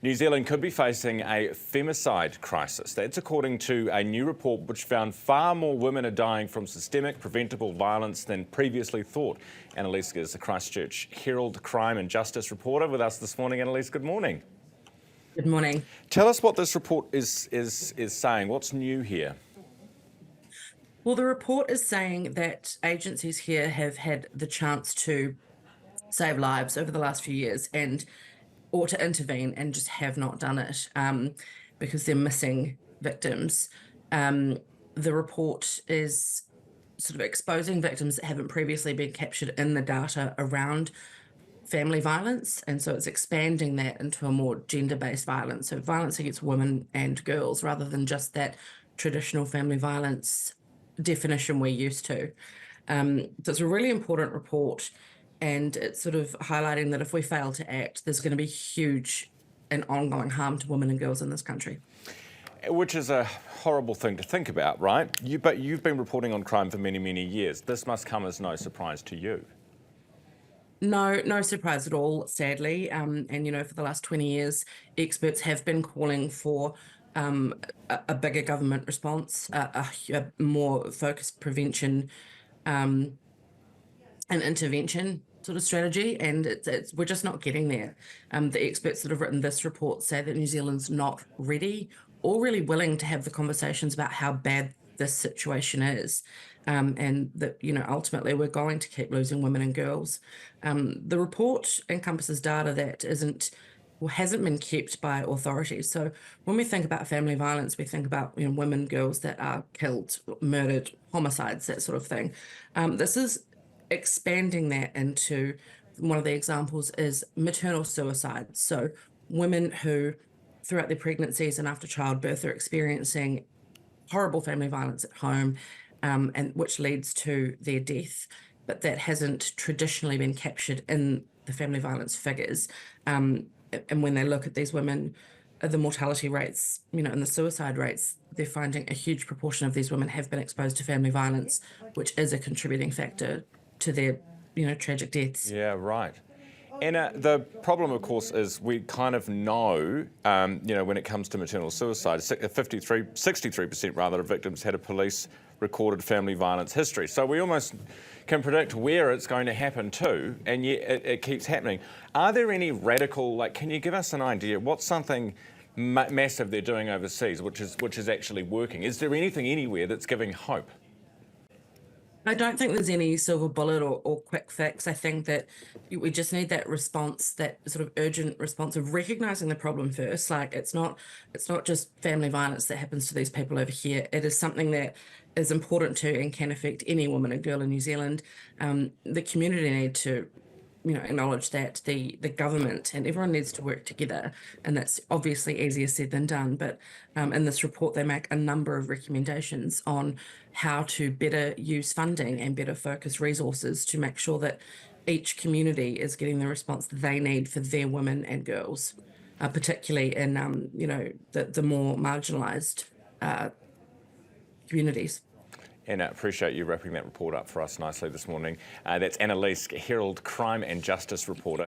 New Zealand could be facing a femicide crisis. That's according to a new report which found far more women are dying from systemic, preventable violence than previously thought. Annalise is the Christchurch Herald crime and justice reporter with us this morning. Annalise, good morning. Good morning. Tell us what this report is saying. What's new here? Well, the report is saying that agencies here have had the chance to save lives over the last few years or to intervene and just have not done it because they're missing victims. The report is sort of exposing victims that haven't previously been captured in the data around family violence, and so it's expanding that into a more gender-based violence, so violence against women and girls rather than just that traditional family violence definition we're used to. So it's a really important report, and it's sort of highlighting that if we fail to act, there's going to be huge and ongoing harm to women and girls in this country. Which is a horrible thing to think about, right? But you've been reporting on crime for many, many years. This must come as no surprise to you. No surprise at all, sadly. And, for the last 20 years, experts have been calling for a bigger government response, a more focused prevention and intervention sort of strategy, and we're just not getting there. The experts that have written this report say that New Zealand's not ready or really willing to have the conversations about how bad this situation is, and that ultimately we're going to keep losing women and girls. The report encompasses data that hasn't been kept by authorities. So when we think about family violence, we think about women, girls that are killed, murdered, homicides, that sort of thing. This is expanding that into, one of the examples is maternal suicide. So women who throughout their pregnancies and after childbirth are experiencing horrible family violence at home, and which leads to their death, but that hasn't traditionally been captured in the family violence figures. And when they look at these women, the mortality rates, and the suicide rates, they're finding a huge proportion of these women have been exposed to family violence, which is a contributing factor to their, tragic deaths. Yeah, right. And the problem, of course, is we kind of know, when it comes to maternal suicide, 63% rather of victims had a police recorded family violence history. So we almost can predict where it's going to happen to, and yet it keeps happening. Are there any radical, can you give us an idea, what's something massive they're doing overseas which is actually working? Is there anything anywhere that's giving hope? I don't think there's any silver bullet or quick fix. I think that we just need that response, that sort of urgent response of recognizing the problem first. It's not just family violence that happens to these people over here. It is something that is important to and can affect any woman and girl in New Zealand. The community need to acknowledge that, the government and everyone needs to work together, and that's obviously easier said than done. But in this report, they make a number of recommendations on how to better use funding and better focus resources to make sure that each community is getting the response that they need for their women and girls, particularly in the more marginalised communities. And I appreciate you wrapping that report up for us nicely this morning. That's Annalise, Herald crime and justice reporter.